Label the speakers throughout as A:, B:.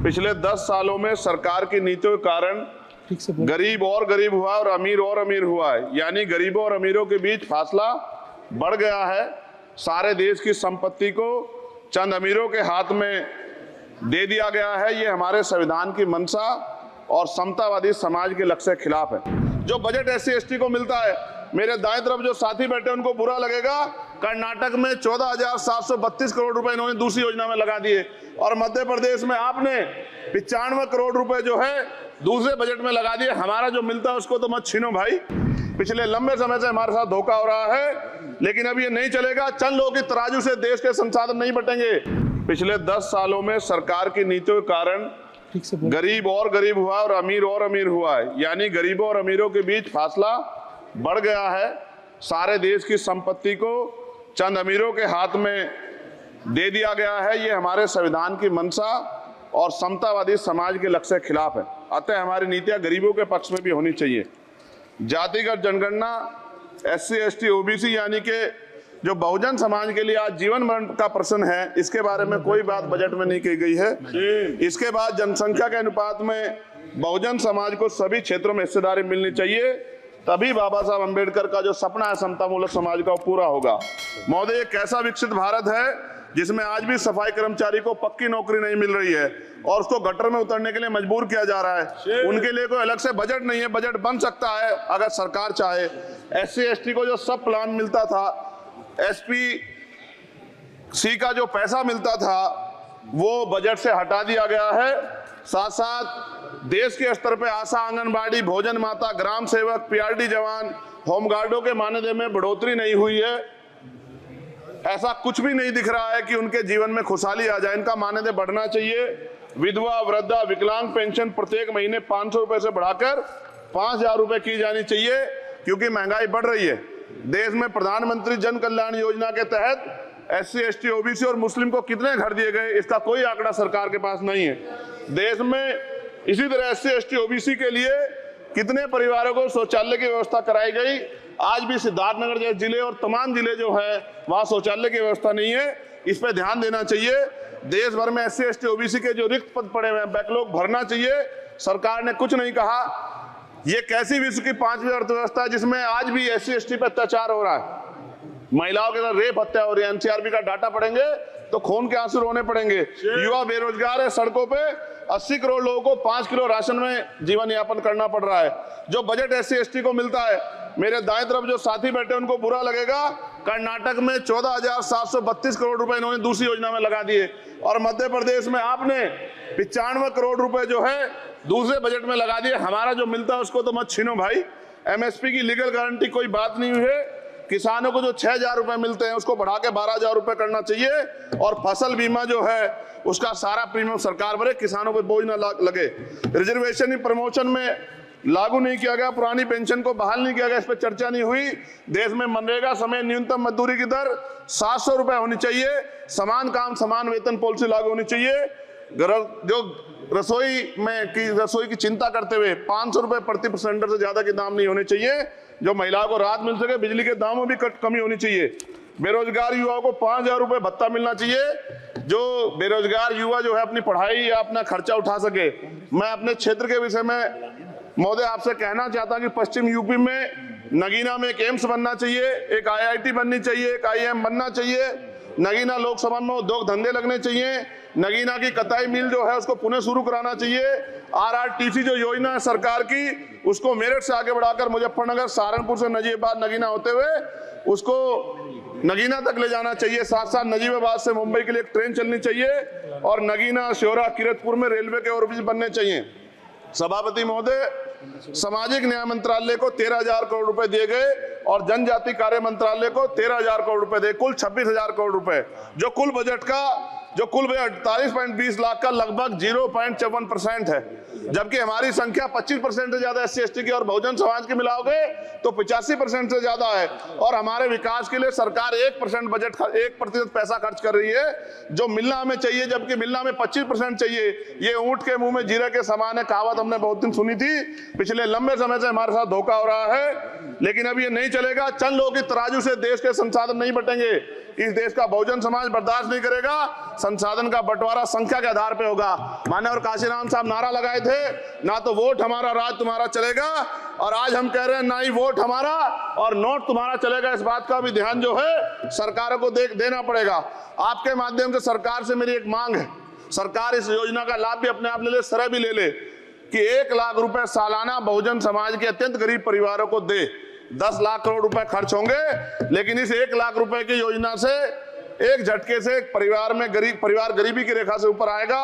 A: पिछले 10 सालों में सरकार की नीतियों के कारण गरीब और गरीब हुआ और अमीर हुआ है, यानी गरीबों और अमीरों के बीच फासला बढ़ गया है। सारे देश की संपत्ति को चंद अमीरों के हाथ में दे दिया गया है। ये हमारे संविधान की मंशा और समतावादी समाज के लक्ष्य के खिलाफ है। जो बजट SC ST को मिलता है, मेरे दाएं तरफ जो साथी बैठे उनको बुरा लगेगा। कर्नाटक में 14,732 करोड़ रुपए इन्होंने दूसरी योजना में लगा दिए और मध्य प्रदेश में आपने 95 करोड़ रुपए जो है दूसरे बजट में लगा दिए। हमारा जो मिलता है उसको तो मत छीनो भाई। पिछले लंबे समय से हमारे साथ धोखा हो रहा है, लेकिन अब ये नहीं चलेगा। चंद लोगों की तराजू से देश के संसाधन नहीं बटेंगे। पिछले 10 सालों में सरकार की नीतियों के कारण गरीब और गरीब हुआ और अमीर हुआ है, यानी गरीबों और अमीरों के बीच फासला बढ़ गया है। सारे देश की संपत्ति को चंद अमीरों के हाथ में दे दिया गया है। ये हमारे संविधान की मंशा और समतावादी समाज के लक्ष्य के खिलाफ है। अतः हमारी नीतियां गरीबों के पक्ष में भी होनी चाहिए। जातिगत जनगणना SC ST OBC यानी कि जो बहुजन समाज के लिए आज जीवन मरण का प्रश्न है, इसके बारे में कोई बात बजट में नहीं की गई है। इसके बाद जनसंख्या के अनुपात में बहुजन समाज को सभी क्षेत्रों में हिस्सेदारी मिलनी चाहिए, तभी बाबा साहब अम्बेडकर का जो सपना है समतामूलक समाज का वो पूरा होगा। महोदय, एक ऐसा विकसित भारत है जिसमें आज भी सफाई कर्मचारी को पक्की नौकरी नहीं मिल रही है और उसको गटर में उतरने के लिए मजबूर किया जा रहा है। उनके लिए कोई अलग से बजट नहीं है। बजट बन सकता है अगर सरकार चाहे। SC ST को जो सब प्लान मिलता था, SPC का जो पैसा मिलता था, वो बजट से हटा दिया गया है। साथ साथ देश के स्तर पे आशा, आंगनबाड़ी, भोजन माता, ग्राम सेवक, PRD जवान, होमगार्डों के मानदेय में बढ़ोतरी नहीं हुई है। ऐसा कुछ भी नहीं दिख रहा है कि उनके जीवन में खुशहाली आ जाए। इनका मानदेय बढ़ना चाहिए। विधवा, वृद्धा, विकलांग पेंशन प्रत्येक महीने 500 रुपए से बढ़ाकर 5,000 रुपए की जानी चाहिए, क्योंकि महंगाई बढ़ रही है। देश में प्रधानमंत्री जन कल्याण योजना के तहत SC ST OBC और मुस्लिम को कितने घर दिए गए, इसका कोई आंकड़ा सरकार के पास नहीं है। देश में इसी तरह SC ST OBC के लिए कितने परिवारों को शौचालय की व्यवस्था कराई गई। आज भी सिद्धार्थनगर जैसे जिले और तमाम जिले जो है वहां शौचालय की व्यवस्था नहीं है। इस पर ध्यान देना चाहिए। देश भर में SC ST OBC के जो रिक्त पद पड़े हुए हैं, बैकलॉग भरना चाहिए। सरकार ने कुछ नहीं कहा। ये कैसी विश्व की 5वीं अर्थव्यवस्था है जिसमें आज भी SC ST पे अत्याचार हो रहा है, महिलाओं के साथ रेप हत्या हो रही है। NCRB का डाटा पढ़ेंगे तो खून के आंसू रोने पड़ेंगे। युवा बेरोजगार है, सड़कों पे 80 करोड़ लोगों को 5 किलो राशन में जीवन यापन करना पड़ रहा है। जो बजट SC ST को मिलता है, मेरे दाएं तरफ जो साथी बैठे उनको बुरा लगेगा। कर्नाटक में 14,732 करोड़ रुपए इन्होंने दूसरी योजना में लगा दिए और मध्य प्रदेश में आपने 95 करोड़ रुपए जो है दूसरे बजट में लगा दिए। हमारा जो मिलता है उसको तो मत छीनो भाई। MSP की लीगल गारंटी कोई बात नहीं हुई है। किसानों को जो 6,000 रुपए मिलते हैं उसको बढ़ा के 12,000 रुपए करना चाहिए और फसल बीमा जो है उसका सारा प्रीमियम सरकार भरे, किसानों पर बोझ ना लगे। रिजर्वेशन प्रमोशन में लागू नहीं किया गया, पुरानी पेंशन को बहाल नहीं किया गया, इस पर चर्चा नहीं हुई। देश में मनरेगा समय न्यूनतम मजदूरी की दर 700 रुपए होनी चाहिए। समान काम समान वेतन पॉलिसी लागू होनी चाहिए। जो रसोई की चिंता करते हुए 500 रुपए प्रति सिलेंडर से ज्यादा के दाम नहीं होने चाहिए, जो महिलाओं को राहत मिल सके। बिजली के दामों भी कमी होनी चाहिए। बेरोजगार युवाओं को 5,000 रुपए भत्ता मिलना चाहिए, जो बेरोजगार युवा जो है अपनी पढ़ाई या अपना खर्चा उठा सके। मैं अपने क्षेत्र के विषय में महोदय आपसे कहना चाहता हूं कि पश्चिम यूपी में नगीना में एक एम्स बनना चाहिए, एक IIT बननी चाहिए, एक IIM बनना चाहिए। नगीना लोकसभा में उद्योग धंधे लगने चाहिए। नगीना की कताई मिल जो है उसको पुनः शुरू कराना चाहिए। RRTC जो योजना है सरकार की, उसको मेरठ से आगे बढ़ाकर मुजफ्फरनगर, सहारनपुर से नजीबाबाद नगीना होते हुए उसको नगीना तक ले जाना चाहिए। साथ साथ नजीबाबाद से मुंबई के लिए एक ट्रेन चलनी चाहिए और नगीना, श्योरा, किरतपुर में रेलवे के ओवरब्रिज बनने चाहिए। सभापति महोदय, सामाजिक न्याय मंत्रालय को 13,000 करोड़ रुपए दिए गए और जनजाति कार्य मंत्रालय को 13,000 करोड़ रुपए दिए, कुल 26,000 करोड़ रुपए, जो कुल बजट 48.20 लाख का लगभग 0.54% है। जबकि हमारी संख्या 25% से ज्यादा SC ST की और बहुजन समाज की मिलाओगे तो 85% से ज्यादा है। और हमारे विकास के लिए सरकार 1% बजट 1% पैसा खर्च कर रही है, जो मिलना हमें चाहिए, जबकि मिलना हमें 25% चाहिए। ये ऊंट के मुंह में जीरे के समान है, कहावत हमने बहुत दिन सुनी थी। पिछले लंबे समय से हमारे साथ धोखा हो रहा है, लेकिन अब ये नहीं चलेगा। चंद लोगों की तराजू से देश के संसाधन नहीं बटेंगे। इस देश का बहुजन समाज बर्दाश्त नहीं करेगा। संसाधन का बंटवारा संख्या के आधार पे होगा। मान्यवर काशीराम साहब नारा लगाए थे, ना तो वोट हमारा राज तुम्हारा चलेगा, और आज हम कह रहे हैं ना ही वोट हमारा और नोट तुम्हारा चलेगा। इस बात का भी ध्यान जो है सरकारों को देना पड़ेगा। आपके माध्यम से सरकार से मेरी एक मांग है, सरकार इस योजना का लाभ भी अपने आप ले ले, श्रेय भी ले ले कि 1 लाख रुपए सालाना बहुजन समाज के अत्यंत गरीब परिवारों को दे। 10 लाख करोड़ रुपए खर्च होंगे, लेकिन इस 1 लाख रुपए की योजना से एक झटके से एक परिवार गरीबी की रेखा से ऊपर आएगा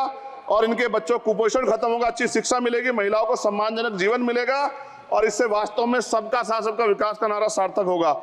A: और इनके बच्चों को कुपोषण खत्म होगा, अच्छी शिक्षा मिलेगी, महिलाओं को सम्मानजनक जीवन मिलेगा और इससे वास्तव में सबका साथ सबका विकास का नारा सार्थक होगा।